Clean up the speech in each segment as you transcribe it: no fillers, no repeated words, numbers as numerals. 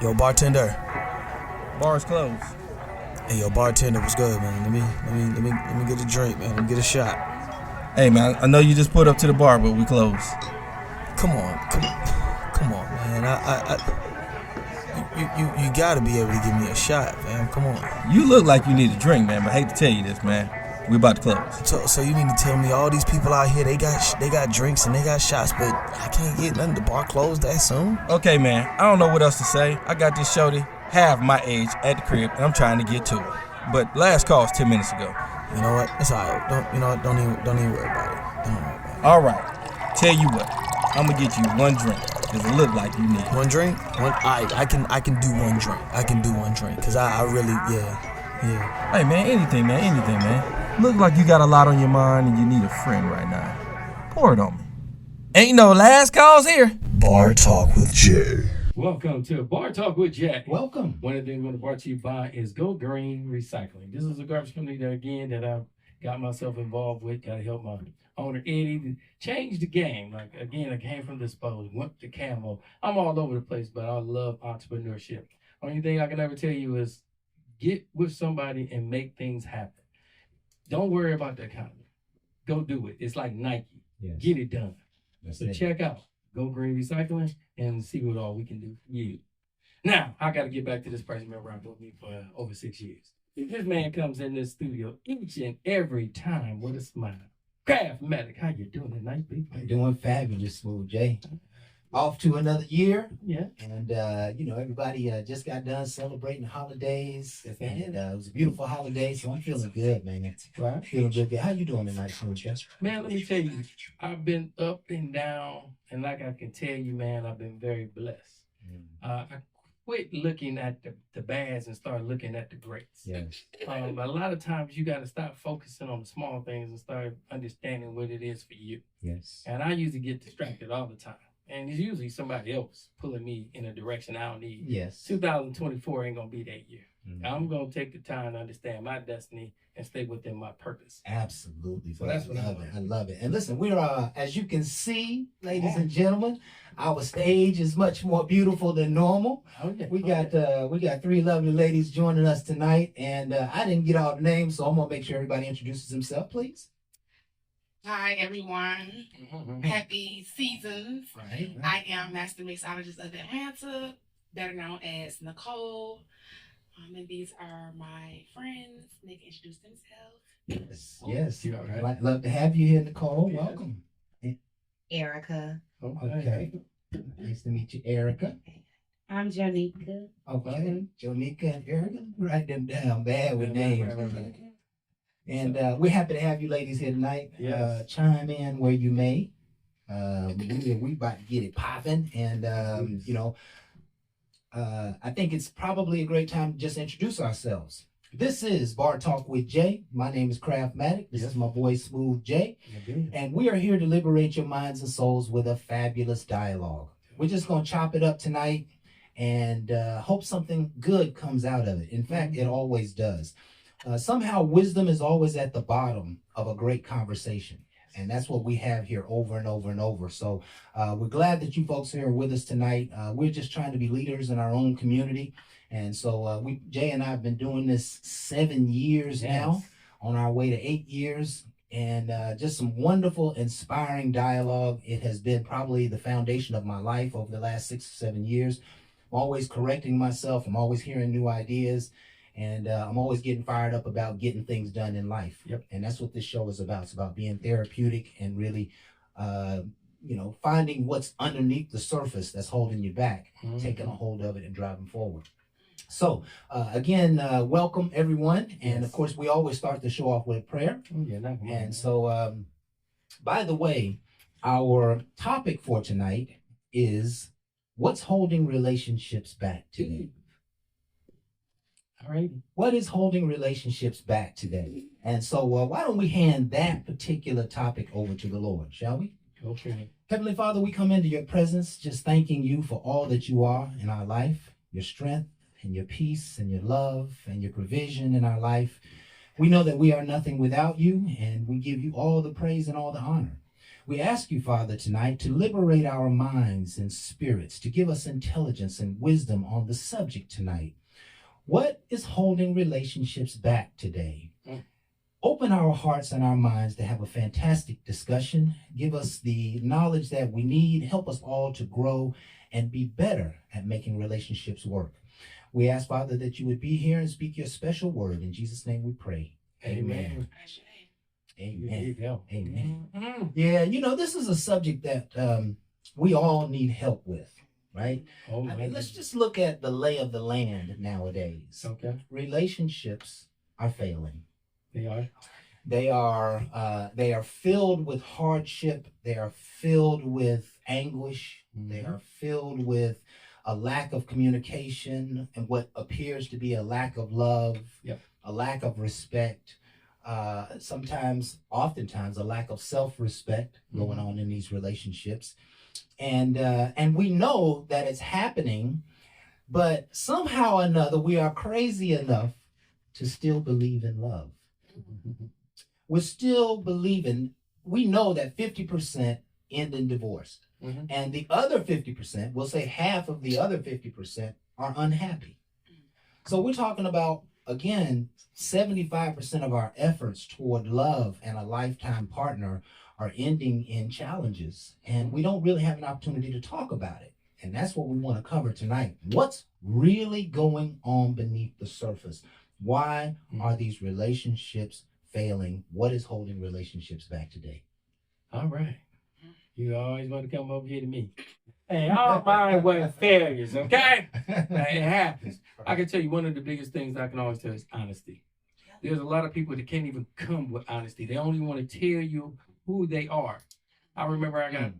Yo, bartender. Bar's closed. Hey, yo, bartender, what's good, man? Let me get a drink, man. Let me get a shot. Hey, man, I know you just put up to the bar, but we closed. Come on, man. You gotta be able to give me a shot, man. Come on. You look like you need a drink, man, but I hate to tell you this, man. We about to close. So you mean to tell me all these people out here, they got drinks and they got shots, but I can't get nothing. The bar closed that soon? Okay, man, I don't know what else to say. I got this shorty half my age at the crib, and I'm trying to get to her. But last call was 10 minutes ago. You know what? It's all right. Don't even worry about it. Don't worry about it. All right. Tell you what, I'm gonna get you one drink, because it look like you need one drink. I can do one drink. I can do one drink, because I really, yeah. Hey, man, anything, man. Look like you got a lot on your mind and you need a friend right now. Pour it on me. Ain't no last calls here. Bar Talk with Jay. Welcome to Bar Talk with Jay. Welcome. One of the things we're going to brought to you by is Go Green Recycling. This is a garbage company that I've got myself involved with. Got to help my owner Eddie to change the game. Like, again, I came from Dispose, went to Camo. I'm all over the place, but I love entrepreneurship. Only thing I can ever tell you is get with somebody and make things happen. Don't worry about the economy. Go do it. It's like Nike. Yes. Get it done. So check out Go Green Recycling and see what all we can do for you. Now, I got to get back to this person been around with me for over 6 years. This man comes in this studio each and every time with a smile. Craftmatic, how you doing tonight, big man? Doing fabulous, Smooth Jay. Off to another year. Yeah. And, everybody just got done celebrating holidays. And it was a beautiful holiday, so I'm feeling good, man. Right. Feeling good. How you doing tonight, Smooth Jay? Man, let me tell you, I've been up and down, and like I can tell you, man, I've been very blessed. I quit looking at the bads and started looking at the greats. Yes. A lot of times you got to stop focusing on the small things and start understanding what it is for you. Yes. And I usually get distracted all the time. And it's usually somebody else pulling me in a direction I don't need. Yes. 2024 ain't going to be that year. Mm-hmm. I'm going to take the time to understand my destiny and stay within my purpose. Absolutely. So that's what I love it. And listen, we're, as you can see, ladies and gentlemen, our stage is much more beautiful than normal. Oh, yeah. We got three lovely ladies joining us tonight. And I didn't get all the names, so I'm going to make sure everybody introduces himself, please. Hi, everyone. Happy seasons. Right. I am Master Mixologist of Atlanta, better known as Nicole. And these are my friends. They can introduce themselves. Yes. You all right? I'd love to have you here, Nicole. Welcome. Erica. Okay. Nice to meet you, Erica. I'm Jonika. Okay. Jonika and Erica. Write them down bad with names. Right. And we're happy to have you ladies here tonight. Yes. Chime in where you may. We about to get it popping. And, I think it's probably a great time to just introduce ourselves. This is Bar Talk with Jay. My name is Craftmatic. This is my boy Smooth Jay. And we are here to liberate your minds and souls with a fabulous dialogue. We're just going to chop it up tonight and hope something good comes out of it. In fact, it always does. Somehow wisdom is always at the bottom of a great conversation. And that's what we have here over and over and over. So we're glad that you folks here are with us tonight. We're just trying to be leaders in our own community. And so Jay and I have been doing this 7 years now, on our way to 8 years. And just some wonderful, inspiring dialogue. It has been probably the foundation of my life over the last 6 or 7 years. I'm always correcting myself. I'm always hearing new ideas. And I'm always getting fired up about getting things done in life. Yep. And that's what this show is about. It's about being therapeutic and really, finding what's underneath the surface that's holding you back, taking a hold of it and driving forward. So, again, welcome, everyone. And, of course, we always start the show off with a prayer. And so, by the way, our topic for tonight is what's holding relationships back today? All right. What is holding relationships back today? And so why don't we hand that particular topic over to the Lord, shall we? Okay. Heavenly Father, we come into your presence just thanking you for all that you are in our life, your strength and your peace and your love and your provision in our life. We know that we are nothing without you, and we give you all the praise and all the honor. We ask you, Father, tonight to liberate our minds and spirits, to give us intelligence and wisdom on the subject tonight. What is holding relationships back today? Open our hearts and our minds to have a fantastic discussion. Give us the knowledge that we need. Help us all to grow and be better at making relationships work. We ask, Father, that you would be here and speak your special word. In Jesus' name we pray. Amen. Amen. There you go. Amen. Mm-hmm. Yeah, this is a subject that we all need help with, right? Oh, I mean, let's just look at the lay of the land nowadays. Okay. Relationships are failing. They are. They are filled with hardship. They are filled with anguish. They are filled with a lack of communication and what appears to be a lack of love, a lack of respect. Oftentimes, a lack of self-respect going on in these relationships, and we know that it's happening, but somehow or another we are crazy enough to still believe in love. We're still believing. We know that 50% end in divorce, and the other 50%, we'll say half of the other 50%, are unhappy. So we're talking about, again, 75% of our efforts toward love and a lifetime partner are ending in challenges, and we don't really have an opportunity to talk about it. And that's what we want to cover tonight. What's really going on beneath the surface? Why are these relationships failing? What is holding relationships back today? All right. You always want to come over here to me. Hey, I don't mind what failures, okay? It happens. I can tell you one of the biggest things I can always tell is honesty. There's a lot of people that can't even come with honesty. They only want to tell you who they are. I remember I got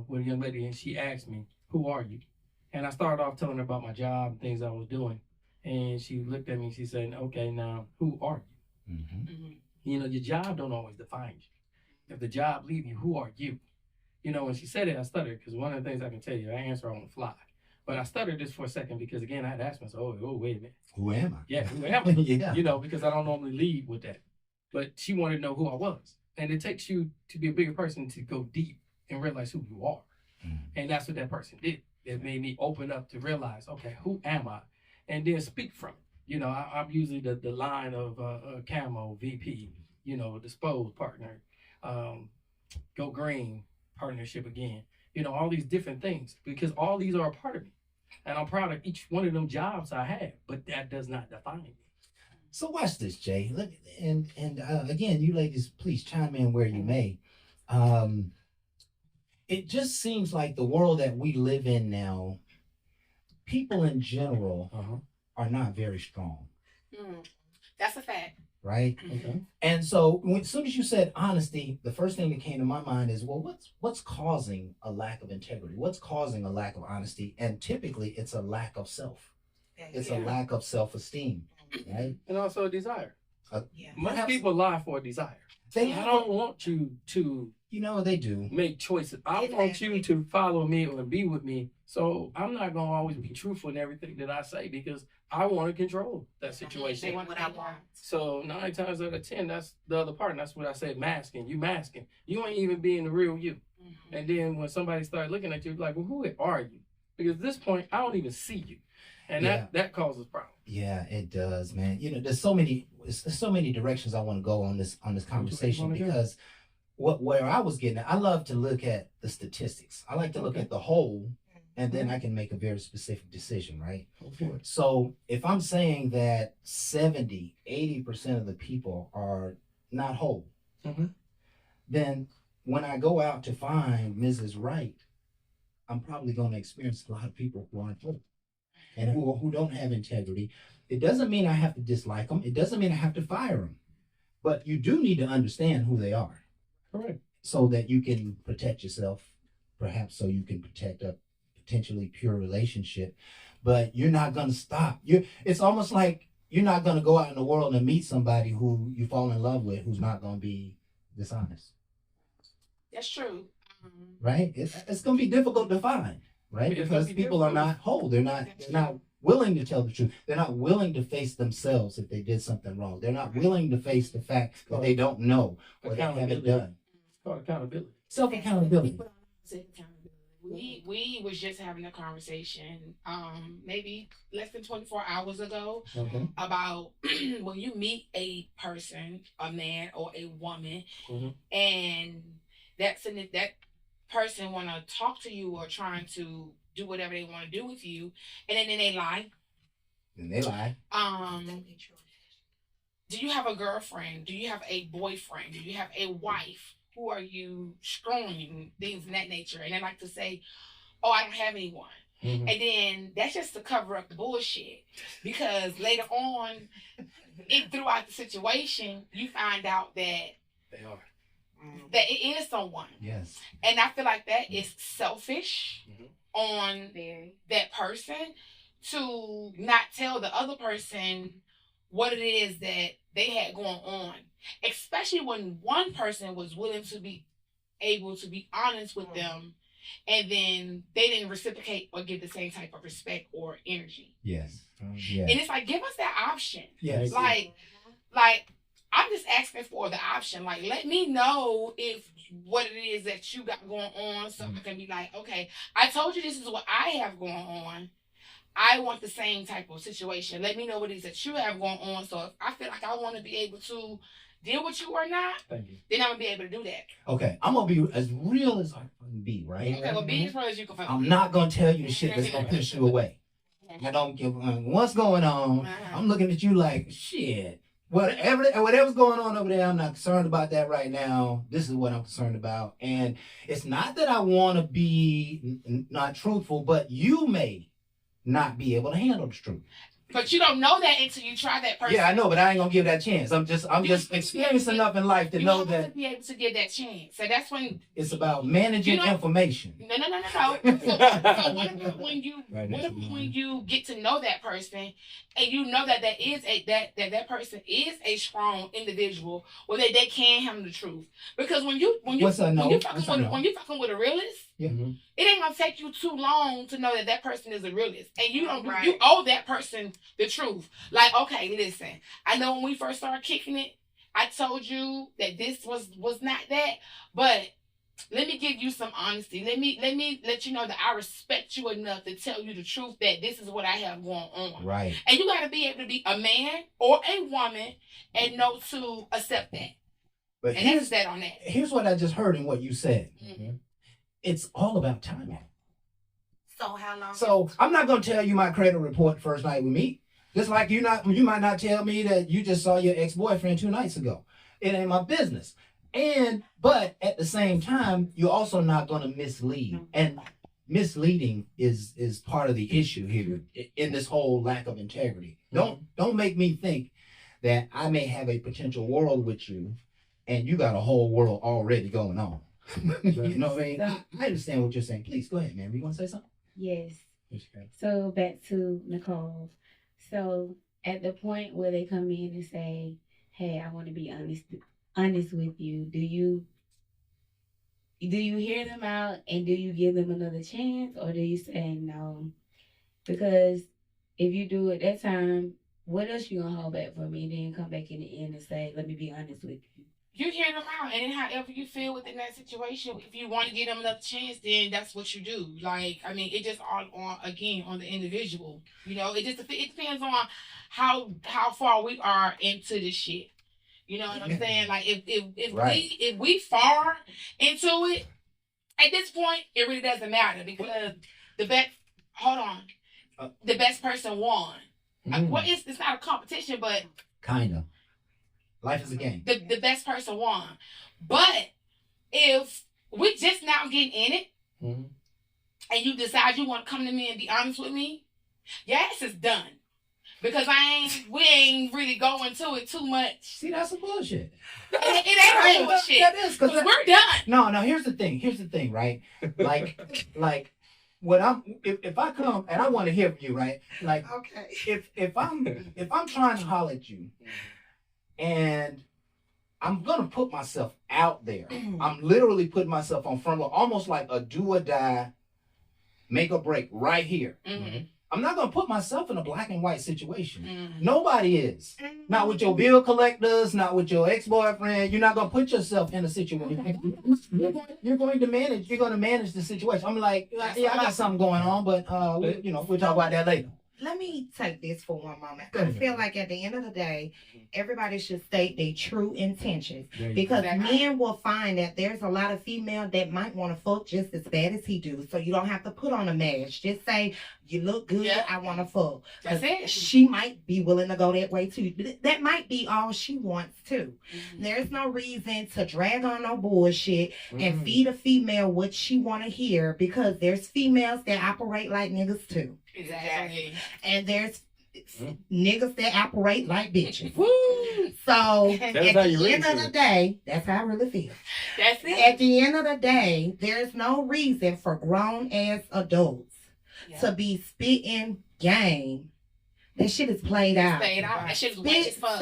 with a young lady and she asked me, "Who are you?" And I started off telling her about my job and things I was doing. And she looked at me and she said, "Okay, now who are you?" Your job don't always define you. If the job leave you, who are you? When she said it, I stuttered because one of the things I can tell you, I answer on the fly. But I stuttered this for a second because, again, I had asked myself, oh, wait a minute. Who am I? Yeah, who am I? Yeah. Because I don't normally lead with that. But she wanted to know who I was. And it takes you to be a bigger person to go deep and realize who you are. And that's what that person did. It made me open up to realize, okay, who am I? And then speak from it. I'm usually the line of Camo, VP, Dispose partner, Go Green, partnership again. All these different things, because all these are a part of me. And I'm proud of each one of them jobs I have, but that does not define me. So watch this, Jay. Look, and again, you ladies, please chime in where you may. It just seems like the world that we live in now, people in general are not very strong. That's a fact. Right? Okay. And so as soon as you said honesty, the first thing that came to my mind is, well, what's causing a lack of integrity? What's causing a lack of honesty? And typically it's a lack of self. It's a lack of self-esteem, right? And also a desire. Most Perhaps people lie for a desire. I don't want you to they do make choices. I want you to follow me or be with me. So I'm not going to always be truthful in everything that I say because I want to control that situation. They want what I want. So 9 times out of 10, that's the other part. And that's what I said, masking. You masking. You ain't even being the real you. And then when somebody starts looking at you, like, well, who are you? Because at this point, I don't even see you. And that causes problems. Yeah, it does, man. There's so many directions I want to go on this conversation because where I was getting at, I love to look at the statistics. I like to look at the whole, and then I can make a very specific decision, right? So if I'm saying that 80% of the people are not whole, then when I go out to find Mrs. Right, I'm probably going to experience a lot of people who aren't whole and who don't have integrity. It doesn't mean I have to dislike them. It doesn't mean I have to fire them. But you do need to understand who they are. Correct. So that you can protect yourself, perhaps so you can protect a potentially pure relationship. But you're not going to stop. It's almost like you're not going to go out in the world and meet somebody who you fall in love with who's not going to be dishonest. That's true. Right? It's going to be difficult to find, right? Because people are not whole. They're not willing to tell the truth. They're not willing to face themselves if they did something wrong. They're not willing to face the fact that they don't know or they haven't done. called accountability. Self-accountability. We was just having a conversation, maybe less than 24 hours ago, Okay. about when you meet a person, a man or a woman, and that person want to talk to you or trying to do whatever they want to do with you, and then they lie. And they lie. Do you have a girlfriend? Do you have a boyfriend? Do you have a wife? Who are you screwing? Things of that nature. And they like to say, oh, I don't have anyone. And then that's just to cover up the bullshit. Because later on, throughout the situation, you find out that They are. that it is someone. Yes. And I feel like that is selfish on that person to not tell the other person what it is that they had going on. Especially when one person was willing to be able to be honest with them, and then they didn't reciprocate or give the same type of respect or energy. Yes. And it's like, give us that option. Yes. Like I'm just asking for the option. Like, let me know if what it is that you got going on, so I can be like, okay, I told you this is what I have going on. I want the same type of situation. Let me know what it is that you have going on. So if I feel like I want to be able to deal with you or not, then I'm going to be able to do that. Okay, I'm going to be as real as I can be, right? Okay, well, be as real as you can. I'm not going to tell you the shit that's going to push you away. I don't give what's going on. I'm looking at you like, shit. Whatever's going on over there, I'm not concerned about that right now. This is what I'm concerned about. And it's not that I want to be not truthful, but you may not be able to handle the truth. But you don't know that until you try that person. Yeah, I know, but I ain't gonna give that chance. I'm just experienced enough in life to know that to be able to give that chance. So that's when it's about managing information. No. So what about when you get to know that person, and you know that that person is a strong individual, or that they can handle the truth? Because when you fucking with a realist, it ain't gonna take you too long to know that person is a realist, and you owe that person the truth. Like, okay, listen, I know when we first started kicking it, I told you that this was not that, but let me give you some honesty. Let me let you know that I respect you enough to tell you the truth, that this is what I have going on. Right. And you got to be able to be a man or a woman and know to accept that. But and that's that on that. Here's what I just heard in what you said. It's all about timing. So how long? So I'm not gonna tell you my credit report first night we meet. Just like you might not tell me that you just saw your ex-boyfriend 2 nights ago. It ain't my business. But at the same time, you're also not gonna mislead. And misleading is part of the issue here in this whole lack of integrity. Don't make me think that I may have a potential world with you and you got a whole world already going on. You know what I mean? I understand what you're saying. Please go ahead, man. You want to say something? Yes. So back to Nicole. So at the point where they come in and say, "Hey, I want to be honest with you," do you hear them out and do you give them another chance, or do you say no? Because if you do it that time, what else you gonna hold back from me and then come back in the end and say, "Let me be honest with you"? You hear them out, and then however you feel within that situation, if you want to give them another chance, then that's what you do. Like, I mean, it just all on the individual. You know, it depends on how far we are into this shit. You know what I'm saying? Like, if we far into it, at this point, it really doesn't matter, because the best person won. Well, it's not a competition, but kind of. Life is a game. The best person won. But if we just now getting in it, and you decide you want to come to me and be honest with me, your ass is done. Because we ain't really going to it too much. See, that's some bullshit. It ain't bullshit. That is, because we're done. No, here's the thing, right? Like what if I come and I want to hear from you, right? Like, okay. If I'm trying to holler at you, and I'm gonna put myself out there. I'm literally putting myself on front row, almost like a do or die, make or break right here. I'm not gonna put myself in a black and white situation. Mhm. Nobody is. Not with your bill collectors, not with your ex-boyfriend. You're not gonna put yourself in a situation. You're going to manage. You're going to manage the situation. I'm like, yeah, I got something going on, but we'll talk about that later. Let me take this for one moment. Go I ahead. feel like at the end of the day, everybody should state their true intentions. There you Because go. men will find that there's a lot of female that might want to fuck just as bad as he do. So you don't have to put on a mask. Just say, you look good, Yeah. I want to fuck. That's 'Cause it. she might be willing to go that way too. That might be all she wants too. Mhm. There's no reason to drag on no bullshit Mm-hmm. and feed a female what she want to hear, because there's females that operate like niggas too. Exactly. And there's niggas that operate like bitches. Woo! So That's at how the you really end of feel. the day, that's how I really feel. That's it. At the end of the day, there's no reason for grown ass adults Yeah. to be spitting game. That shit is played out. Stayed out. That shit was wet as fuck.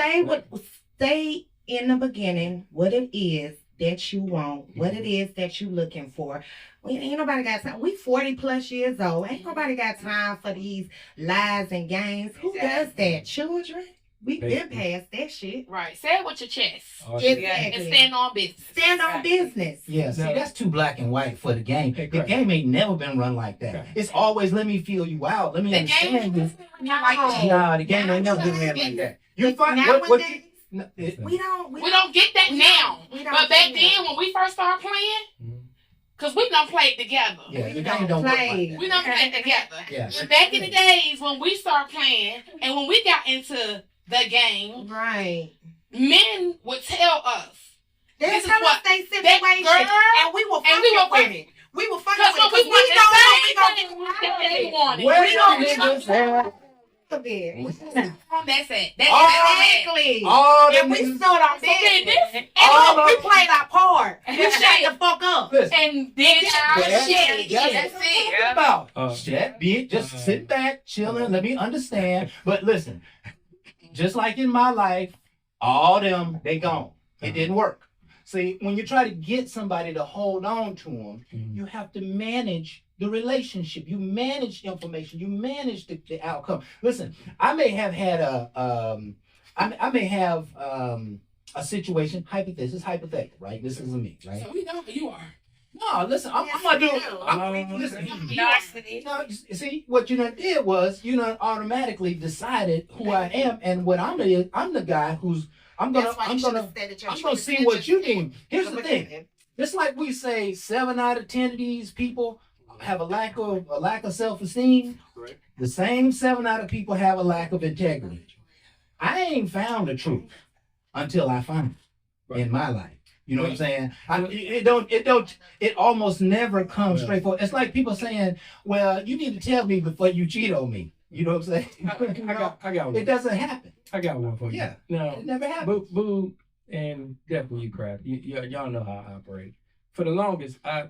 Stay in the beginning what it is that you want, what it is that you looking for. Ain't nobody got time. We 40 plus years old. Ain't nobody got time for these lies and games. Who does that? Children? We been past that shit. Right. Say it with your chest. Oh, And Exactly. stand on business. Stand on business. Yeah, see, Now- that's too black and white for the game. Hey, The Craig. game ain't never been run like that. Okay. It's always let me feel you out. Let me The understand game this. not like that. Nah, the game ain't never been ran like that. You find what Nowadays, no, it- we don't get that now. we don't But back do that. then, when we first started playing, because we done played together. yeah, the We game don't work play. like that. We done played together. Yeah. And back in the days when we started playing and when we got into the game, Right. men would tell us. They This is tell us what- they that situation, girl- and we were and fucking we were with it. We were fucking Because with when it. we Because want the we same know what thing that they wanted. Where We the don't niggas at? That's it. That's Exactly. All them And we niggas. stood on So then business. this, All And we of- played our part. We That's shut it. the fuck up. Listen, and then our Yeah, shit. yeah. That's what it. I'm about. Uh, Shit, bitch, just sit back, chilling, let me understand. But listen, just like in my life, all them, they gone. It didn't work. See, when you try to get somebody to hold on to them, you have to manage the relationship. You manage information. You manage the outcome. Listen, I may have had I may have a situation. This is hypothetical, right? This isn't me, right? So we know who you are. No, listen, I'm gonna do. Listen, no, you see, what you done did was you done automatically decided who I am and what I'm the guy who's I'm gonna see what you do. Here's the thing. It's like we say 7 out of 10 of these people have a lack of self-esteem. Correct. The same 7 out of people have a lack of integrity. I ain't found the truth until I find it in my life. You know what I'm saying? It almost never comes straightforward. It's like people saying, well, you need to tell me before you cheat on me. You know what I'm saying? I got one. It doesn't happen. I got one for you. Yeah. Now, It never happens. Boo, and definitely you, Crab. Y'all know how I operate. For the longest, I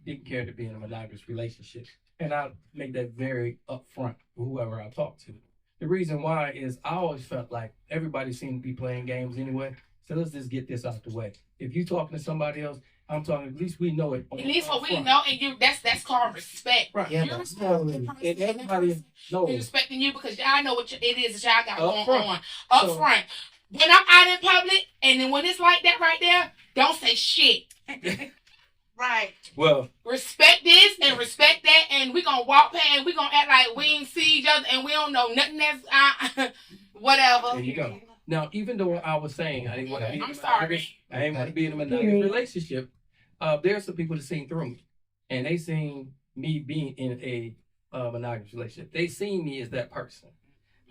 didn't care to be in a monogamous relationship. And I make that very upfront with whoever I talk to. The reason why is I always felt like everybody seemed to be playing games anyway. So let's just get this out the way. If you talking to somebody else, I'm talking, at least we know it. At least what we upfront. know, and that's called respect. Right. Yeah, You're but- respecting the person, And everybody He's knows. respecting you because I know what it is that y'all got Up going front. on up So- front. When I'm out in public, and then when it's like that right there, don't say shit. Right. Well, Respect this and respect that, and we gonna walk past and we gonna act like we ain't see each other and we don't know nothing that's whatever. there you go. Now, even though I was saying I didn't want to be in I'm a sorry. monogamous- I didn't want to be in a monogamous relationship, there are some people that seen through me, and they seen me being in a monogamous relationship. They seen me as that person.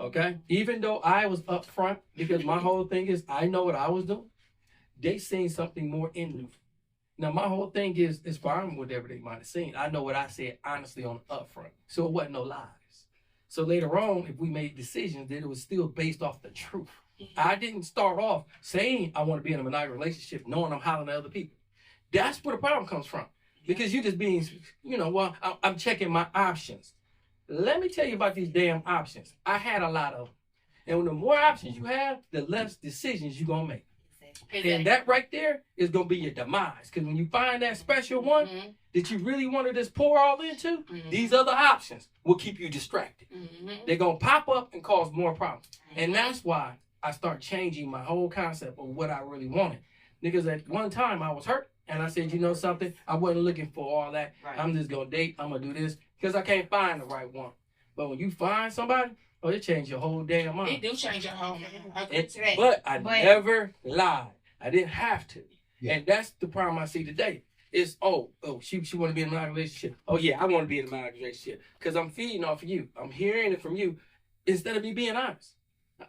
Okay, even though I was upfront because my whole thing is I know what I was doing. They seen something more in me. Now my whole thing is fine with whatever they might have seen. I know what I said honestly on the upfront, so it wasn't no lies. So later on, if we made decisions, that it was still based off the truth. I didn't start off saying I want to be in a monogamous relationship, knowing I'm hollering at other people. That's where the problem comes from. Because you just being, well, I'm checking my options. Let me tell you about these damn options. I had a lot of them. And the more options you have, the less decisions you're going to make. Exactly. And that right there is gonna be your demise. Because when you find that special one Mhm. that you really want to just pour all into, Mhm. these other options will keep you distracted. Mhm. They're gonna pop up and cause more problems. And that's why I start changing my whole concept of what I really wanted. Because at one time I was hurt and I said, you know something, I wasn't looking for all that. Right. I'm just gonna date, I'm gonna do this because I can't find the right one. But when you find somebody, oh, it changed your whole damn mind. It do change your whole man. I agree to that. But I never lied. I didn't have to. Yeah. And that's the problem I see today. Is she want to be in a monogamous relationship. Oh yeah, I want to be in a monogamous relationship because I'm feeding off of you. I'm hearing it from you instead of me being honest.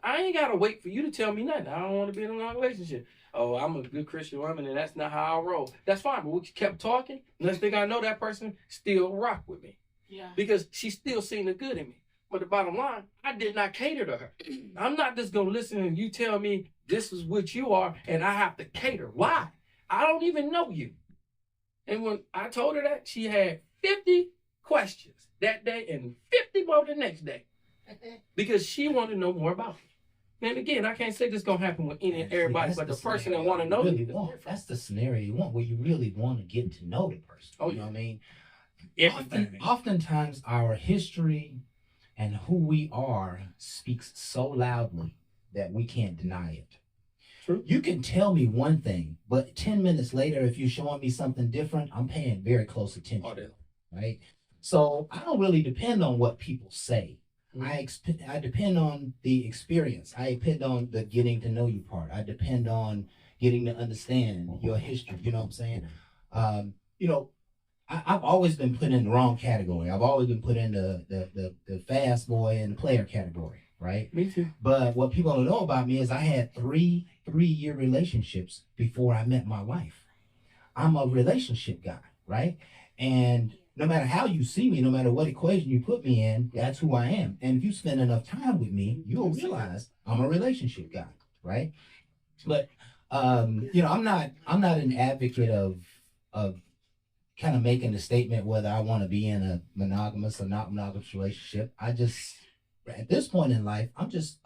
I ain't gotta wait for you to tell me nothing. I don't want to be in a monogamous relationship. Oh, I'm a good Christian woman and that's not how I roll. That's fine, but we kept talking. Next thing I know, that person still rock with me Yeah. because she still seen the good in me. But the bottom line, I did not cater to her. I'm not just gonna listen and you tell me this is what you are and I have to cater. Why? I don't even know you. And when I told her that, she had 50 questions that day and 50 more the next day because she wanted to know more about me. And again, I can't say this gonna happen with any and everybody, but the person that want to know really you. that's the scenario you want, where you really want to get to know the person. Oh, you know what I mean? Everything. Oftentimes, our history and who we are speaks so loudly that we can't deny it. True. You can tell me one thing, but 10 minutes later, if you're showing me something different, I'm paying very close attention. Right? So I don't really depend on what people say. Mm-hmm. I depend on the experience. I depend on the getting to know you part. I depend on getting to understand your history. You know what I'm saying? I've always been put in the wrong category. I've always been put in the fast boy and the player category, right? Me too. But what people don't know about me is I had three-year relationships before I met my wife. I'm a relationship guy, right? And no matter how you see me, no matter what equation you put me in, that's who I am. And if you spend enough time with me, you'll realize I'm a relationship guy, right? But I'm not an advocate of kind of making a statement whether I want to be in a monogamous or not monogamous relationship. I just, at this point in life, I'm just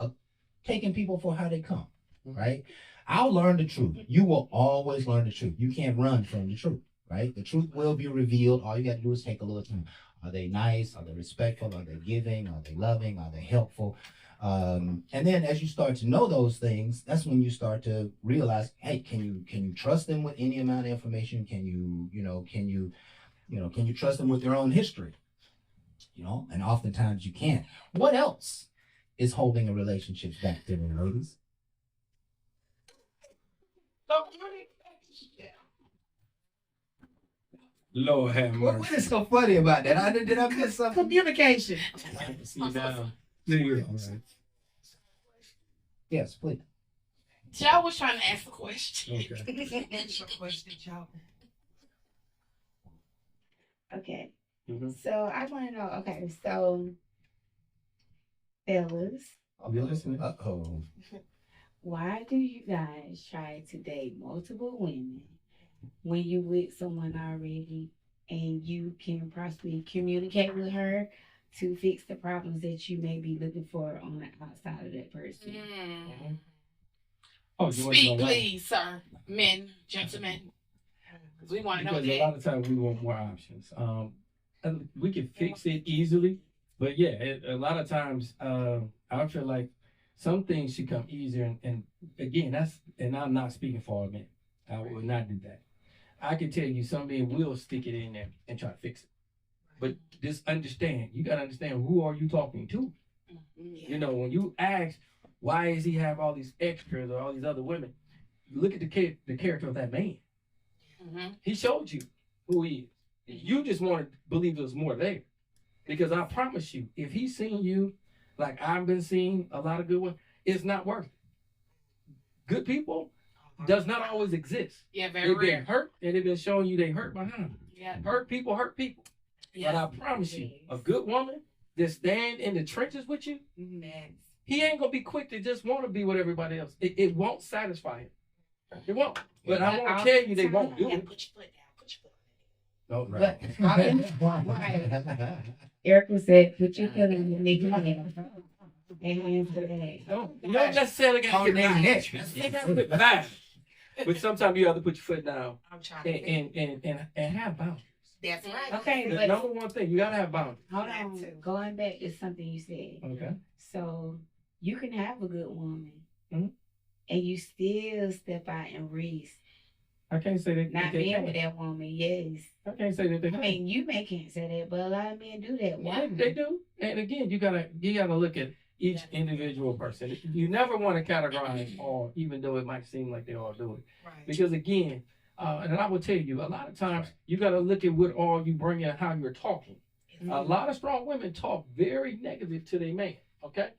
taking people for how they come, right? I'll learn the truth. You will always learn the truth. You can't run from the truth, right? The truth will be revealed. All you got to do is take a little time. Are they nice? Are they respectful? Are they giving? Are they loving? Are they helpful? And then as you start to know those things, that's when you start to realize, hey, can you trust them with any amount of information? Can you trust them with their own history? And oftentimes you can't. What else is holding a relationship back there, ladies? Lord have mercy. What is so funny about that? Did I miss something? Communication. See now. Yes, please. Joe was trying to ask a question. Okay. Answer your question, Joe. Okay. Mm-hmm. So I want to know. Okay, so fellas, You're listening. Uh-oh. why do you guys try to date multiple women when you with someone already and you can possibly communicate with her to fix the problems that you may be looking for on the outside of that person? Mm. Oh, you want to know Speak, why? please, sir. Men, gentlemen. Because we want to know Because a that. lot of times we want more options. And we can fix it easily, but yeah, a lot of times I feel like some things should come easier. And again, and I'm not speaking for all men. I will not do that. I can tell you some men will stick it in there and try to fix it. But just understand, you got to understand, who are you talking to? Yeah. When you ask, why does he have all these extras or all these other women? Look at the character of that man. Mm-hmm. He showed you who he is. You just want to believe there's more there. Because I promise you, if he's seen you like I've been seeing a lot of good ones, it's not worth it. Good people does not always exist. Yeah, very They've rare. been hurt and they've been showing you they hurt behind. Yeah. Hurt people hurt people. Yeah. But I promise you, a good woman that stand in the trenches with you, he ain't going to be quick to just want to be with everybody else. It won't satisfy him. It won't. But I want to tell you they won't do it. Put your foot down. Put your foot No, Right. Erica said, put your foot on the nigga hand. And answer that. You don't necessarily got to get down there. You got to put back. But sometimes you have to put your foot down I'm trying to and have boundaries. That's right. Okay, The but number one thing, you gotta have boundaries. hold on. Going back to something you said. Okay. So you can have a good woman, Mhm. and you still step out and risk I can't say that not they being can't. with that woman. Yes, I can't say that they I can't. mean you may can't say that, but a lot of men do that. Yeah, Why? they do. And again, you gotta look at each individual person. You never want to categorize all, even though it might seem like they all do it. Right. Because again, and I will tell you, a lot of times you gotta look at what all you bring and how you're talking. A lot of strong women talk very negative to their man. Okay,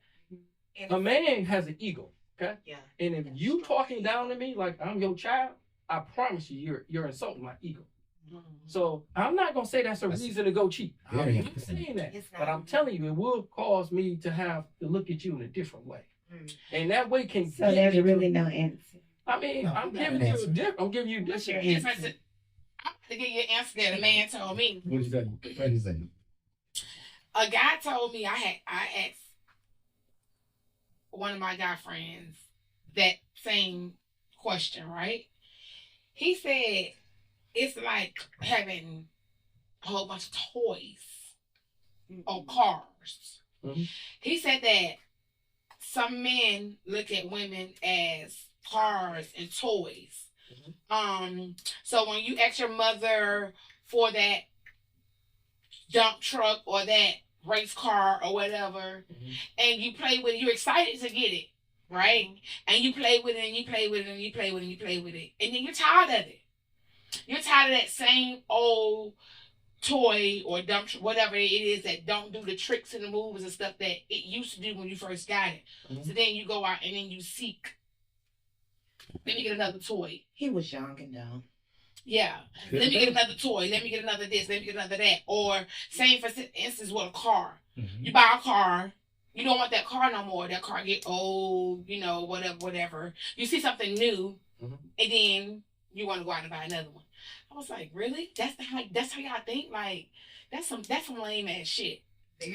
a man has an ego. Okay, Yeah. and if you talking down to me like I'm your child, I promise you, you're insulting my ego. So I'm not gonna say that's a reason to go cheat. Very I'm not saying that, It's not. but I'm telling you, it will cause me to have to look at you in a different way, Mm. and that way can. So get there's me to- really no answer. I mean, No, I'm not giving an you answer. I'm giving you What's your different. answer? I'm going to give you an answer that a man told me. What is that? What is that? A guy told me I asked one of my guy friends that same question, right? He said it's like having a whole bunch of toys or cars. Mhm. He said that some men look at women as cars and toys. So when you ask your mother for that dump truck or that race car or whatever, and you play with it, you're excited to get it, right? And you play with it and you play with it and you play with it and you play with it. And then you're tired of it. You're tired of that same old toy or dump truck, whatever it is that don't do the tricks and the moves and stuff that it used to do when you first got it. So then you go out and then you seek, let me get another toy. He was young and dumb. Yeah. Let me get another toy. Let me get another this. Let me get another that. Or same for instance with a car. You buy a car. You don't want that car no more. That car get old, you know, whatever. You see something new, and then you want to go out and buy another one. I was like, really? That's how y'all think? Like, that's some lame ass shit. That's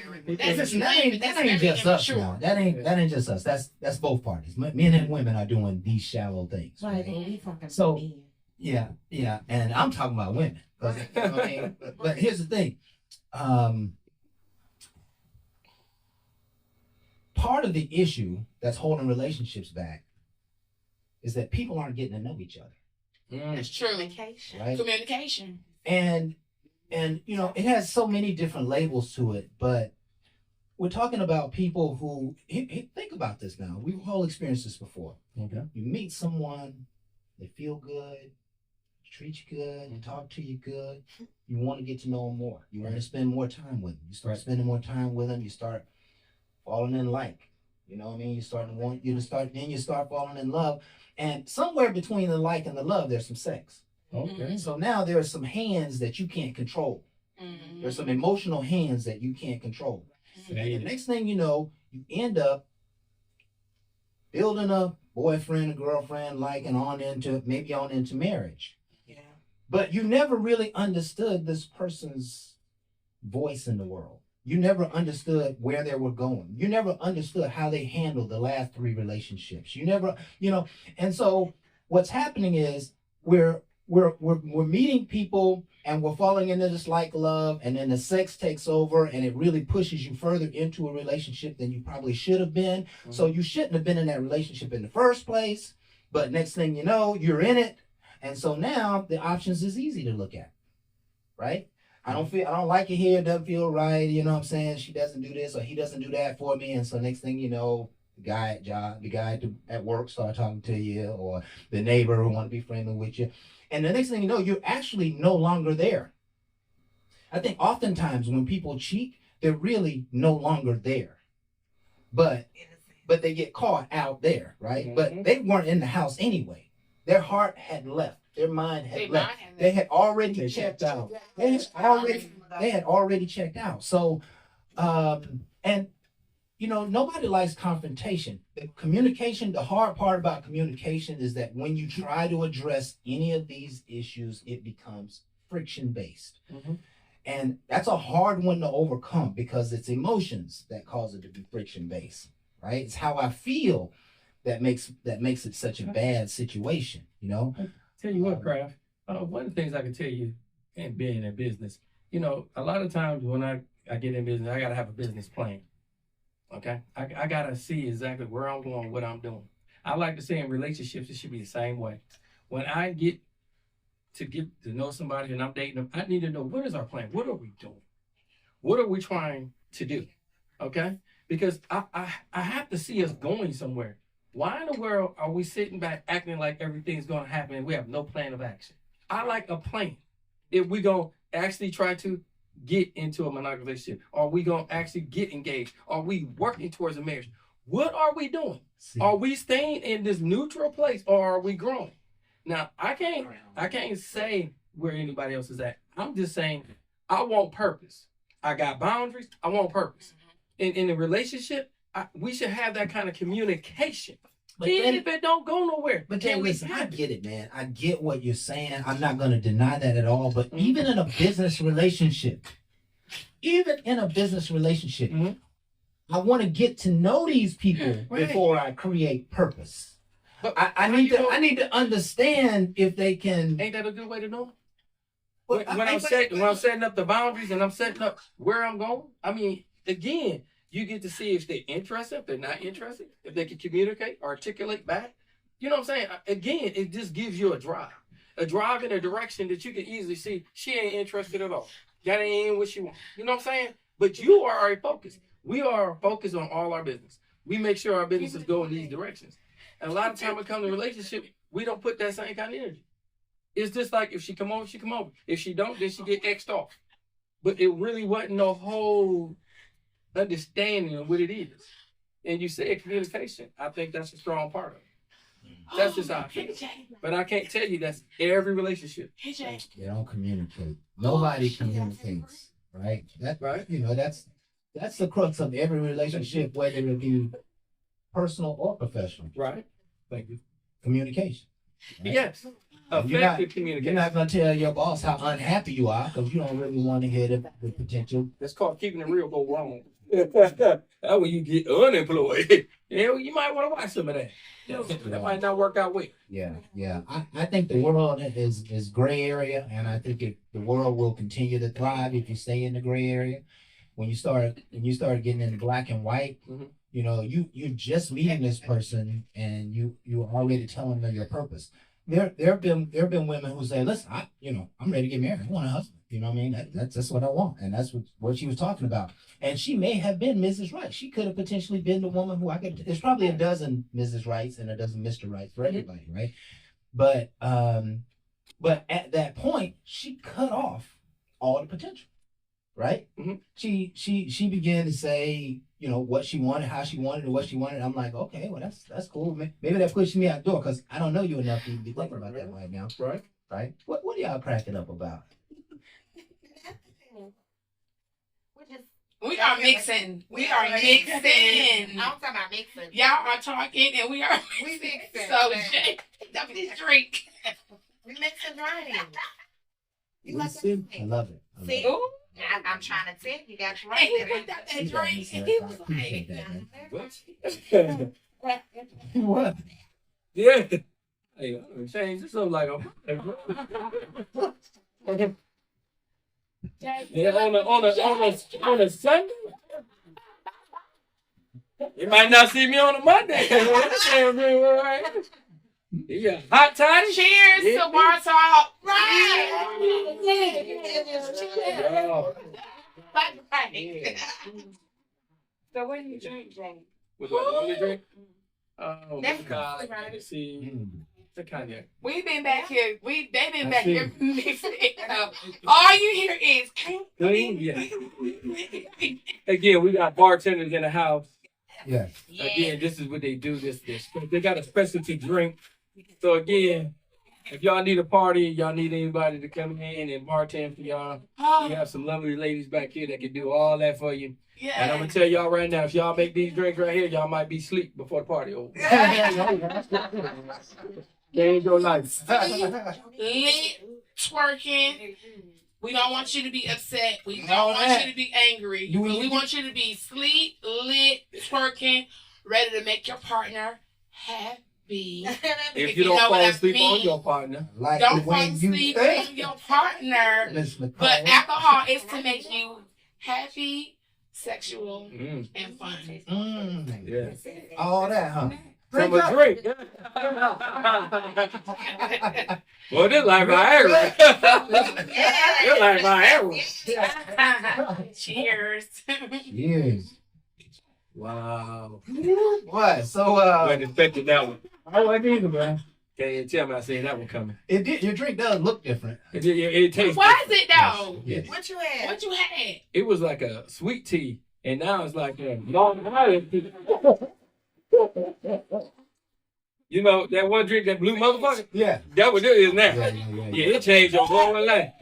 just that lame. ain't, That's that ain't very just us immature. now. That ain't just us. That's both parties. Men and women are doing these shallow things. Right. Right? We fucking So- men. Yeah, and I'm talking about women. 'Cause, you know what I mean? But here's the thing. Part of the issue that's holding relationships back is that people aren't getting to know each other, That's true. Communication. right? Communication. And you know, it has so many different labels to it, but we're talking about people who think about this now. We've all experienced this before. Okay. You meet someone, they feel good, treat you good, talk to you good. You want to get to know them more. You want to spend more time with them. You start spending more time with them. You start falling in like. You know what I mean? You start to want you to start. Then you start falling in love. And somewhere between the like and the love, there's some sex. Okay. So now there are some hands that you can't control. There's some emotional hands that you can't control. And the next thing you know, you end up building a boyfriend, a girlfriend, like, and on into marriage. Yeah. But you never really understood this person's voice in the world. You never understood where they were going. You never understood how they handled the last 3 relationships. You never, you know, and so what's happening is we're meeting people and we're falling into this like love, and then the sex takes over and it really pushes you further into a relationship than you probably should have been. So you shouldn't have been in that relationship in the first place, but next thing you know, you're in it. And so now the options is easy to look at, right? I don't like it here, it doesn't feel right, you know what I'm saying? She doesn't do this or he doesn't do that for me. And so next thing you know, the guy at work start talking to you, or the neighbor who want to be friendly with you. And the next thing you know, you're actually no longer there. I think oftentimes when people cheat, they're really no longer there. But they get caught out there, right? But they weren't in the house anyway. Their heart had left. Their mind had left. They had already checked out. They had already checked out. So, and you know, nobody likes confrontation. The hard part about communication is that when you try to address any of these issues, it becomes friction-based. And that's a hard one to overcome because it's emotions that cause it to be friction-based, right? It's how I feel that makes it such a bad situation, you know? Tell you what, Kraft, one of the things I can tell you in being in business, you know, a lot of times when I get in business, I got to have a business plan. Okay? I got to see exactly where I'm going, what I'm doing. I like to say in relationships, it should be the same way. When I get to know somebody and I'm dating them, I need to know, what is our plan? What are we doing? What are we trying to do? Okay? Because I have to see us going somewhere. Why in the world are we sitting back acting like everything's going to happen and we have no plan of action? I like a plan. If we're going to actually try to get into a monogamous relationship, are we going to actually get engaged? Are we working towards a marriage? What are we doing? Are we staying in this neutral place or are we growing? Now, I can't say where anybody else is at. I'm just saying I want purpose. I got boundaries. I want purpose. In a relationship, we should have that kind of communication. But even if it don't go nowhere. But then listen, I get it, man. I get what you're saying. I'm not going to deny that at all. But even in a business relationship, I want to get to know these people before I create purpose. But I need to understand if they can. Ain't that a good way to know? When I'm setting up the boundaries and I'm setting up where I'm going, I mean, again, you get to see if they're interested, if they're not interested, if they can communicate, articulate back. You know what I'm saying? Again, it just gives you a drive in a direction that you can easily see she ain't interested at all. That ain't what she wants. You know what I'm saying? But you are already focused. We are focused on all our business. We make sure our businesses go in these directions. And a lot of time when it comes to relationship, we don't put that same kind of energy. It's just like if she come over, she come over. If she don't, then she get X'd off. But it really wasn't no whole understanding of what it is. And you said communication. I think that's a strong part of it. That's just how I feel. But I can't tell you that's every relationship. They don't communicate. Nobody communicates, right? That's the crux of every relationship, whether it be personal or professional. Right. Thank you. Communication. Right? Yes. Effective communication. You're not going to tell your boss how unhappy you are because you don't really want to hear the potential. That's called keeping it real go wrong. That's when you get unemployed. You might want to watch some of that. That might not work out well. Yeah. I think the world is gray area, and I think the world will continue to thrive if you stay in the gray area. When you start getting into black and white, you know, you're just meeting this person and you're already telling them your purpose. There have been women who say, listen, I'm ready to get married. I want a husband. You know what I mean? That's what I want. And that's what she was talking about. And she may have been Mrs. Right. She could have potentially been the woman who there's probably a dozen Mrs. Rights and a dozen Mr. Rights for everybody, right? But at that point, she cut off all the potential, right? Mm-hmm. She began to say, you know, what she wanted, how she wanted it, what she wanted. I'm like, okay, well, that's cool. Maybe that pushes me out the door because I don't know you enough to be thinking about that right now. Right? What are y'all cracking up about? We are mixing. I'm talking about mixing. Y'all are talking and we mixing. So, Jay, pick up this drink. We mixing right. You like that? I love it. See, I'm trying to tell you, got you right. He picked up that drink. He was like, what? Yeah. Hey, change this up like a. Yeah, on a Sunday. You might not see me on a Monday. Yeah, hot toddy. Cheers to Bar Talk. Right. So what do you drink, Jay? What do I drink? Let's see. The cognac. We've been back here. They've been back here mixing it up. All you hear is clean. Yeah. Again, we got bartenders in the house. Yeah. Again, this is what they do. This. They got a specialty drink. So again, if y'all need a party, y'all need anybody to come in and bartend for y'all. We have some lovely ladies back here that can do all that for you. Yeah. And I'm gonna tell y'all right now, if y'all make these drinks right here, y'all might be asleep before the party over. They ain't your life. Lit, twerking. We don't want you to be upset. We don't want you to be angry. We want you to be sleep, lit, twerking, ready to make your partner happy. If you don't know fall what I asleep on mean. your partner. Like Don't the fall way you asleep think. on your partner. Miss McCall. But alcohol is to make you happy, sexual, and fun. Yeah. All that, huh? From a drink. Well, this like Viagra. This like Viagra. Cheers. Years. Wow. What? So, I wasn't expecting that one. I wasn't either, man. Can't even tell me I seen that one coming. it did. Your drink does look different. It tastes. Why is it though? Yes. What you had? What you had? It was like a sweet tea, and now it's like a Long Island tea. You know that one drink, that blue motherfucker? Yeah. That what it is now. Yeah. Yeah, it changed your whole life.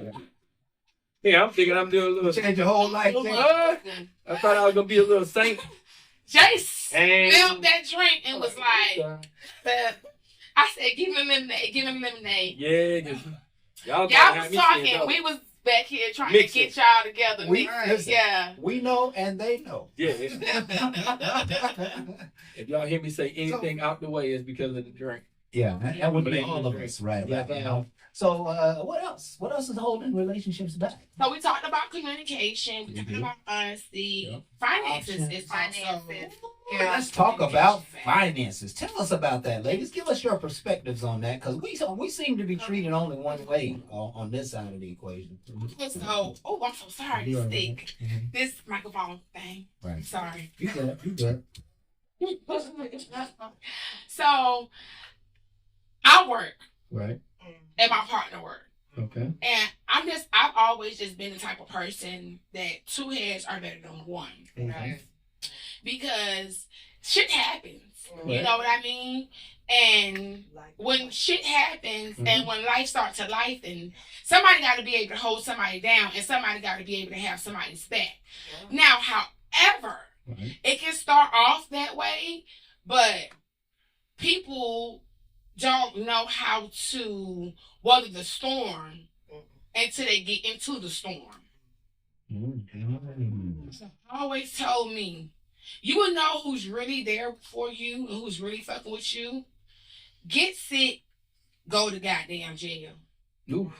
Yeah, I'm thinking I'm doing a little. Change your whole life. I thought I was gonna be a little saint. Jay smelled that drink and was like, I said, give him lemonade, give him lemonade. Yeah, y'all was talking. We was back here trying to get y'all together. Listen, Yeah. We know and they know. Yeah. If y'all hear me say anything out the way, it's because of the drink. Yeah, that would be Blame all the of drink. us right Yeah, about now. So, what else? What else is holding relationships back? So we talked about communication. We talked about honesty. Yeah. finances. Options. Is also Yeah. Let's talk about finances. Tell us about that, ladies. Give us your perspectives on that, because we seem to be treated only one way on this side of the equation. So, I'm so sorry. This stick, Mhm. this microphone thing. I'm Right. sorry. You good? You good? So, I work Right. and my partner work. Okay. And I've always just been the type of person that two heads are better than one. Right? Because shit happens. You Right. know what I mean? And when shit happens and when life starts to life, and somebody got to be able to hold somebody down and somebody got to be able to have somebody's back. Now, however, it can start off that way, but people don't know how to weather the storm until they get into the storm. Always told me, you will know who's really there for you and who's really fucking with you. Get sick, go to goddamn jail. Oof.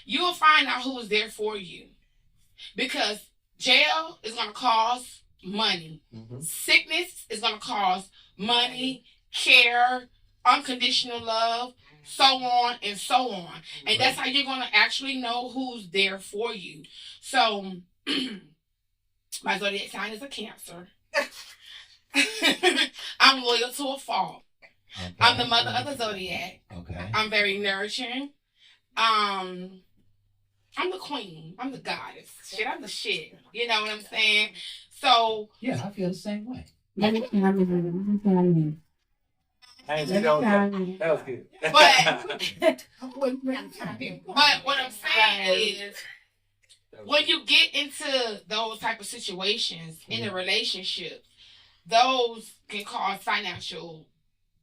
You'll find out who's there for you. Because jail is going to cost money. Sickness is going to cost money, care, unconditional love, so on and so on. And that's how you're going to actually know who's there for you. So, my zodiac sign is a Cancer. I'm loyal to a fault. Okay. I'm the mother of the zodiac. Okay. I'm very nurturing. I'm the queen. I'm the goddess. Shit, I'm the shit. You know what I'm saying? So Yeah, I feel the same way. I ain't see that one. That was good. but what I'm saying is, when you get into those type of situations in a relationship, those can cause financial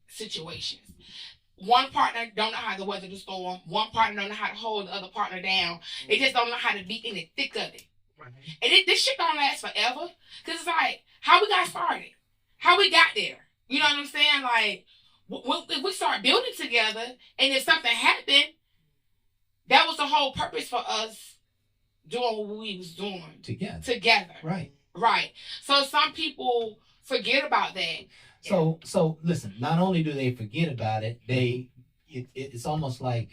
situations. One partner don't know how to weather the storm. One partner don't know how to hold the other partner down. They just don't know how to be in the thick of it. And this shit don't last forever. Because it's like, how we got started? How we got there? You know what I'm saying? Like, if we start building together, and if something happened, that was the whole purpose for us doing what we was doing. Together. Right. Right. So some people forget about that. So listen, not only do they forget about it, it's almost like,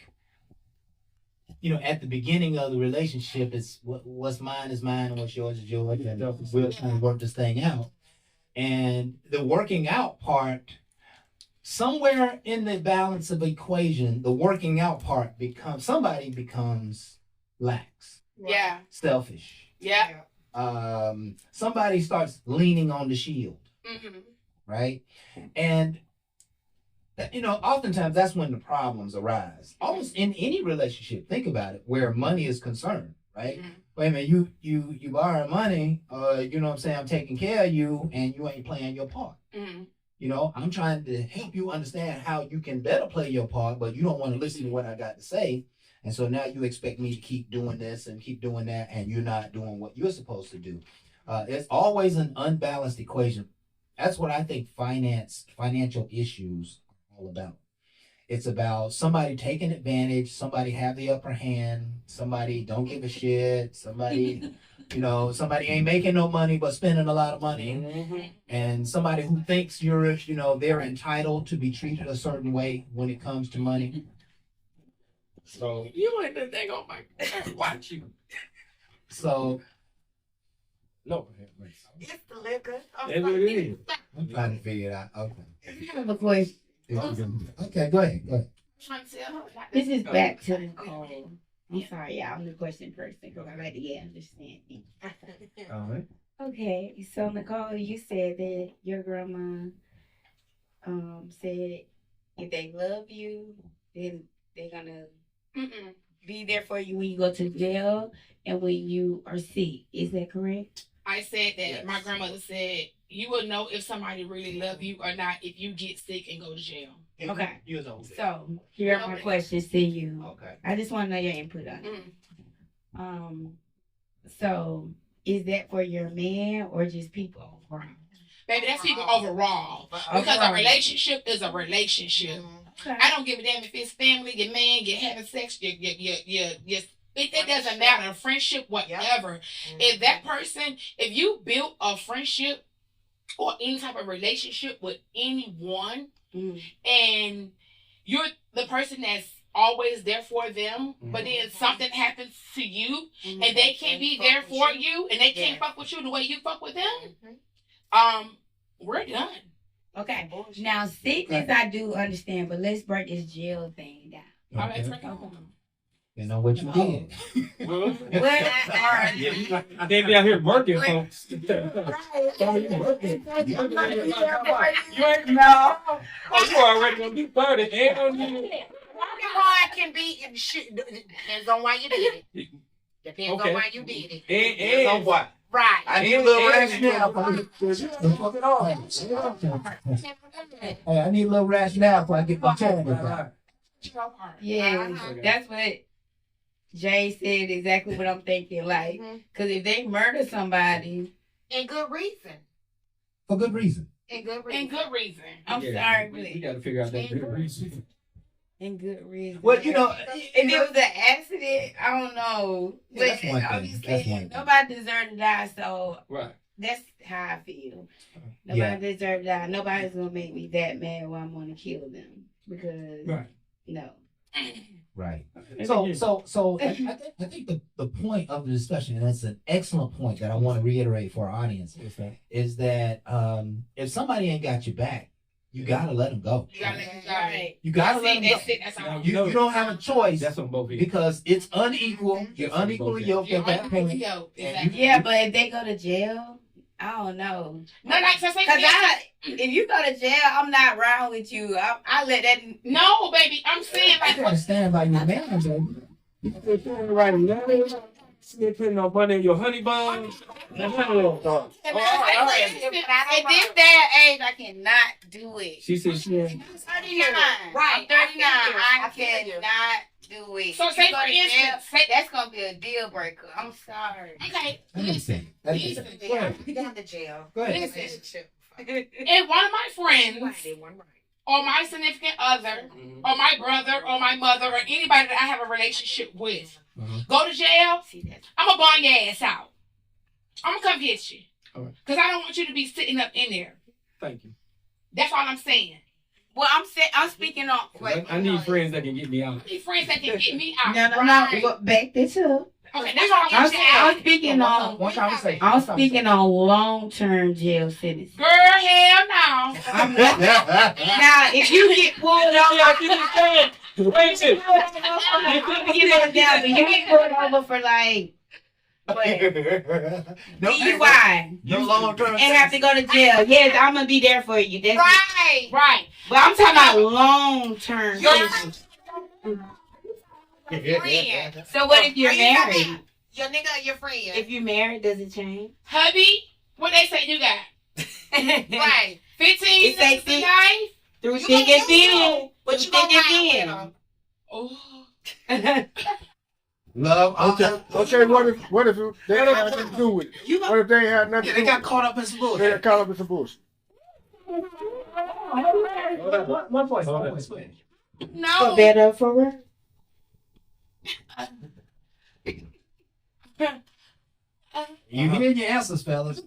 at the beginning of the relationship, it's what's mine is mine and what's yours is yours, and we'll kind of work this thing out. And the working out part, somewhere in the balance of equation, the working out part somebody becomes lax, Yeah. selfish. Yeah. Somebody starts leaning on the shield. Mm-hmm. Right? And, oftentimes that's when the problems arise. Almost in any relationship, think about it, where money is concerned, right? Mm-hmm. Wait a minute, you borrow money, you know what I'm saying, I'm taking care of you, and you ain't playing your part. Mm-hmm. I'm trying to help you understand how you can better play your part, but you don't want to listen to what I got to say. And so now you expect me to keep doing this and keep doing that, and you're not doing what you're supposed to do. It's always an unbalanced equation. That's what I think financial issues are all about. It's about somebody taking advantage, somebody have the upper hand, somebody don't give a shit, somebody, somebody ain't making no money but spending a lot of money, and somebody who thinks they're entitled to be treated a certain way when it comes to money. So You ain't the thing on my watch you. So No. It's the liquor. That's what it is. I'm trying to figure it out. Okay. I have a question. Okay, go ahead. This is back to Nicole. I'm sorry, y'all. I'm the question person because I like to get understanding. All right. Okay, so Nicole, you said that your grandma said if they love you, then they're gonna be there for you when you go to jail and when you are sick. Is that correct? I said that Yes. my grandmother said you will know if somebody really love you or not if you get sick and go to jail. Okay. You know. So here are my questions to you. Okay. I just want to know your input on it. So is that for your man or just people overall? Baby, that's people overall. Because a relationship is a relationship. Okay. I don't give a damn if it's family, your man, you're having sex, it doesn't matter. Friendship, whatever. If that person, if you built a friendship or any type of relationship with anyone, and you're the person that's always there for them, but then something happens to you, and they can't be there for you, and they can't fuck with you the way you fuck with them, we're done. Okay. Now sickness I do understand, but let's break this jail thing down. All right, break it down. You know what you did. They be out here working, folks. You You already gonna be 30. And on you. can be depends on why you did it. Depends on why you did it. And on what? Right. I need a little rationale. Hey, I need a little rationale before I get my time. Yeah, that's what Jay said. Exactly what I'm thinking. Like, because if they murder somebody, And good reason. For good reason. And good reason. And good reason. I'm sorry, We but got to figure out that good reason. and good reason. Well, if it was an accident, I don't know. Yeah, that's But one thing. obviously, That's one thing. nobody deserves to die. So Right. that's how I feel. Nobody deserves to die. Nobody's gonna make me that mad where I'm gonna kill them because no. Right. So I think the point of the discussion, and that's an excellent point that I want to reiterate for our audience, is that if somebody ain't got your back, you gotta let them go. You gotta let them go. You gotta let them go. That's it. That's all. You don't have a choice That's on both ends. because it's unequal. You're unequally yoked at that point. Exactly. Yeah, but if they go to jail, I don't know. No, like so say Cause if you go to jail, I'm not riding with you. I let that. no, baby. I'm saying You like gotta stand by your man, baby. You're right now. You're putting no money in your honey bun. In this day and age, I cannot do it. She said she ain't. 39. Right. I'm 39. I I feel you. cannot do it. So If say you go for to jail, instance, that's gonna be a deal breaker. I'm sorry. okay, That makes sense. That makes listen. sense. You down to jail. Go ahead. Listen. If one of my friends or my significant other or my brother or my mother or anybody that I have a relationship with go to jail, I'm gonna burn your ass out. I'm gonna come get you. Alright. Because I don't want you to be sitting up in there. Thank you. That's all I'm saying. Well, I'm speaking on. I need friends that can get me out. I need friends that can get me out. No. But back this up. Okay, that's all I'm saying. I'm speaking on. One conversation. I'm speaking on long-term jail sentences. Girl, hell no. Now, if you get pulled over, Wait a you get pulled over for like what? DUI No long term. and have to go to jail. Yes, I'm gonna be there for you. That's Right, right. But I'm talking about long-term. Your sentences. friend, So what if you're married? Your nigga or your friend. If you're married, does it change? hubby, what they say you got? Right. 15 It say cents a knife? Through You thick gonna and thin. But Through you gonna thick ride with and them. thin. Love. Okay, what if they had nothing to do with it? What if they had nothing to do They with got it? caught up in some They bullshit. got caught up in some bullshit. One point. No. For better, for worse. You hear your answers, fellas.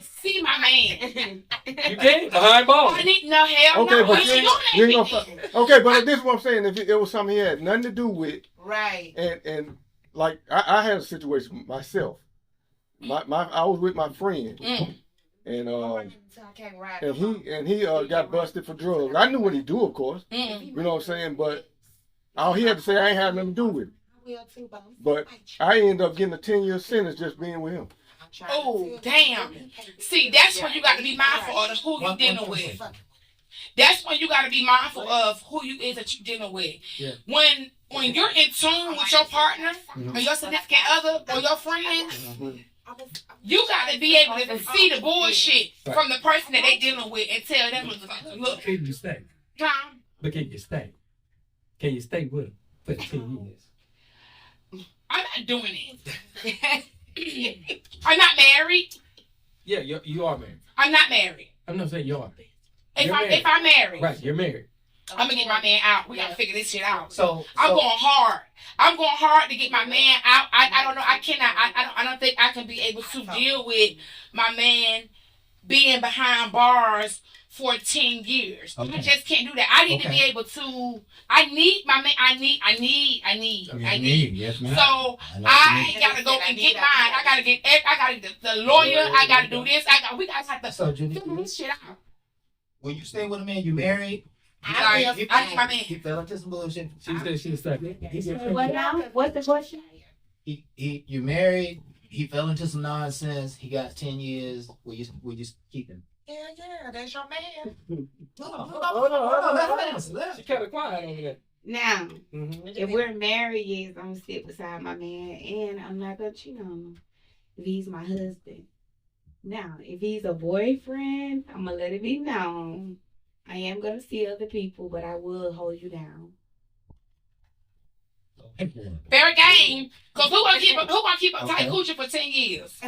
See my man. You can't behind ball. I need no help. Okay, No, but he ain't you ain't doing gonna. anything. Okay, but this is what I'm saying. If it was something he had nothing to do with, Right. and like I had a situation myself. I was with my friend, and he got busted for drugs. I knew what he do, of course. You know what I'm saying, but all he had to say, I ain't had nothing to do with it. But I ended up getting a 10-year sentence just being with him. Oh, damn. See, that's when you got to be mindful of who you dealing with. That's when you got to be mindful of who you is that you dealing with. Yeah. When you're in tune with your partner or your significant other or your friends, you got to be able to see the bullshit from the person that they dealing with and tell them, look. Can you stay? Tom, But can you stay? Can you stay with him for 10 years? I'm not doing it. I'm not married. Yeah, you are married. I'm not married. I'm not saying you are. If I'm married, Right, you're married. I'm gonna get my man out. We gotta figure this shit out. So I'm going hard. I'm going hard to get my man out. I don't know. I cannot. I don't think I can be able to deal with my man being behind bars for 10 years. Okay. I just can't do that. I need to be able to. I need my man. I need. Yes, ma'am. So I gotta go and get mine. I gotta get the lawyer. I gotta do this. We gotta have to figure this shit out. When you stay with a man, you married. I need my man. He fell into some bullshit. She said she was stuck. What now? What's the question? You married. He fell into some nonsense. He got 10 years. Will you keep him? Yeah, that's your man. Hold on. She kind of quiet over there. Now, if we're married, yes, I'm gonna sit beside my man, and I'm not gonna cheat on him if he's my husband. Now, if he's a boyfriend, I'm gonna let it be known. I am gonna see other people, but I will hold you down. Fair game. Cause who gonna keep a tight coochie for 10 years?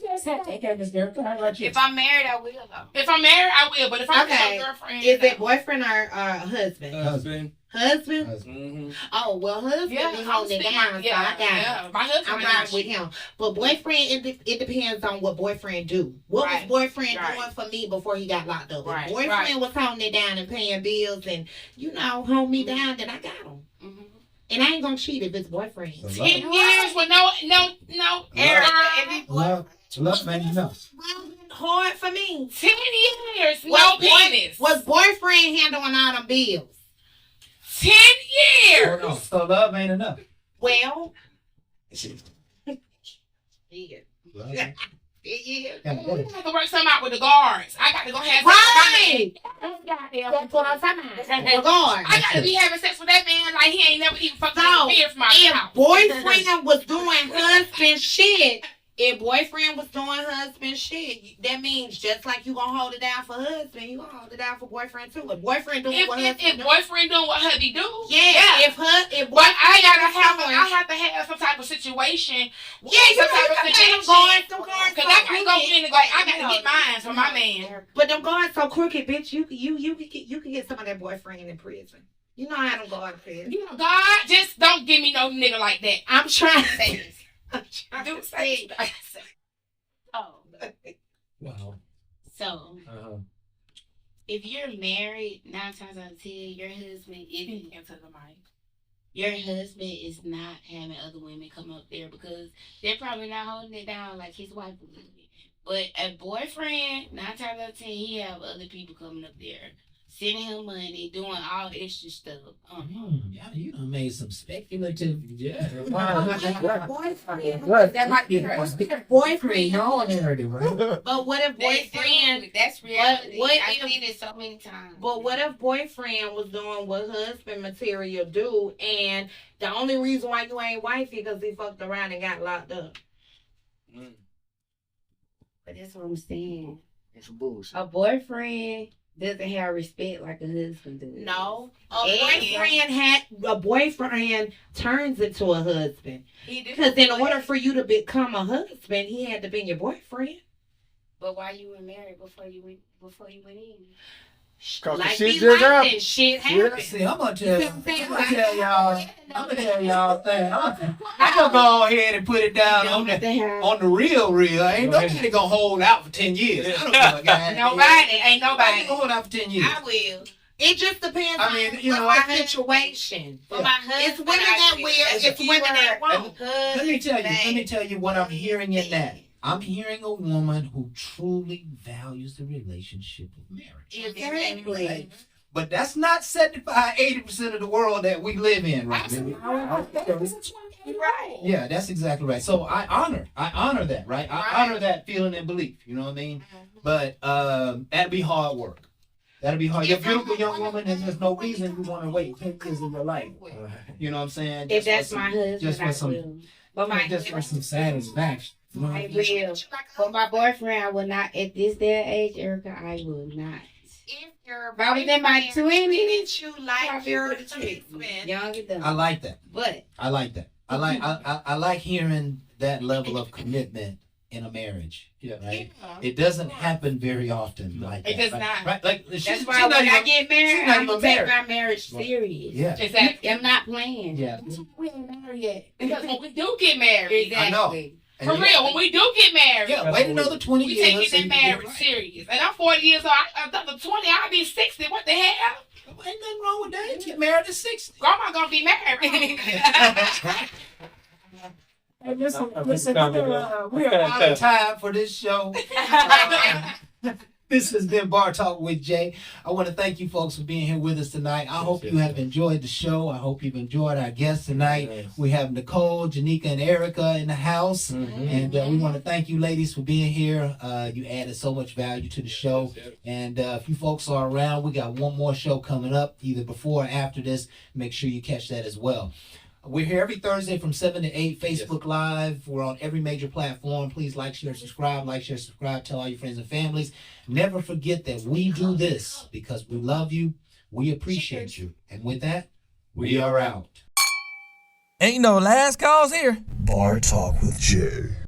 If I'm married, I will though. If I'm married, I will. But if I'm a girlfriend, is it boyfriend or husband? Husband. Husband? Mm-hmm. Oh well, husband be holding it down, so I got it. My husband. I'm riding with him. But boyfriend, it depends on what boyfriend do. What was boyfriend doing for me before he got locked up? If boyfriend was holding it down and paying bills and hold me down, then I got him. And I ain't gonna cheat if it's boyfriend. 10 years with no error. Love ain't enough. Hard for me. 10 years, no penis. Was boyfriend handling all them bills? 10 years. Oh, no. So love ain't enough. Well, Yeah. yeah. I have to work something out with the guards. I got to go have Right. That's what I'm talking about. The guard. I got to be having sex with that man like he ain't never even fucking So, beer from my if house. boyfriend was doing husband shit, if boyfriend was doing husband shit, that means just like you gonna hold it down for husband, you gonna hold it down for boyfriend too. If boyfriend doing what husband If boyfriend doing what hubby do, yeah. If but boyfriend I have to have some type of situation. Yeah, you gotta have them guards. Cause I gotta go in and go. I gotta get mine for my man. But them guards so crooked, bitch. You can get some of that boyfriend in prison. You know how them guards is. You know, God, just don't give me no nigga like that. I'm trying to say this. I do say it. Oh, Wow. so if you're married, 9 times out of 10, your husband isn't into the mic. Your husband is not having other women come up there because they're probably not holding it down like his wife would. But a boyfriend, 9 times out of 10, he have other people coming up there, sending him money, doing all extra stuff. Yeah, you done made some speculative. Yeah. Boyfriend. That might be her. Boyfriend. No one heard it, right? But what if boyfriend? That's reality. What I've if- seen it so many times. But what if boyfriend was doing what husband material do, and the only reason why you ain't wifey because he fucked around and got locked up? But that's what I'm saying. It's bullshit. A boyfriend doesn't have respect like a husband does. No. A boyfriend turns into a husband. He did. Because in order for you to become a husband, he had to be your boyfriend. But why you were married before you went in? Cause Like the shit we just learned happened. and shit happened. See, I'm gonna tell y'all. I'm gonna tell you. y'all thing. I'm gonna go ahead and put it down on the real. Ain't nobody gonna hold out for 10 years. I don't give a god. Ain't nobody. Nobody gonna hold out for 10 years. I will. It just depends I mean, you on know, the situation. For my husband, It's women that will. It's women that won't. Let me tell you what I'm hearing in that. I'm hearing a woman who truly values the relationship of marriage. Exactly. But that's not 75-80% of the world that we live in right now. Right. Yeah, that's exactly right. So I honor that, right? I honor that feeling and belief, you know what I mean? But that'd be hard work. That'll be hard. You're a beautiful young woman, and there's no reason you want to wait 10 years of your life. You know what I'm saying? If that's my husband, just for I some, will. But my just for some satisfaction. You know what I I mean? will. For my boyfriend, I will not. At this day and age, Erica, I will not. If your If I was in my 20s, you like your young and dumb. I like that. But I like that. I like hearing that level of commitment in a marriage. Yeah, right. It doesn't happen very often. Like It that, does right? not. Right? Like that's why when I get married, not I'm even gonna take married. my marriage serious. Yeah. Exactly. I'm not playing. Yeah. We ain't married yet. Because when we do get married, I know. Exactly. And for real, when we do get married, yeah, wait another 20 we years. taking that marriage serious. And I'm 40 years old. Another 20, I'll be 60. What the hell? Ain't nothing wrong with that. Get married at 60. Grandma gonna be married. Hey, listen, we're out of time for this show. This has been Bar Talk with Jay. I want to thank you folks for being here with us tonight. I hope you have enjoyed the show. I hope you've enjoyed our guests tonight. Yes. We have Nicole, Janika, and Erica in the house. And we want to thank you ladies for being here. You added so much value to the show. And if you folks are around, we got one more show coming up, either before or after this. Make sure you catch that as well. We're here every Thursday from 7 to 8, Facebook Live. We're on every major platform. Please like, share, subscribe. Like, share, subscribe. Tell all your friends and families. Never forget that we do this because we love you. We appreciate you. And with that, we are out. Ain't no last calls here. Bar Talk with Jay.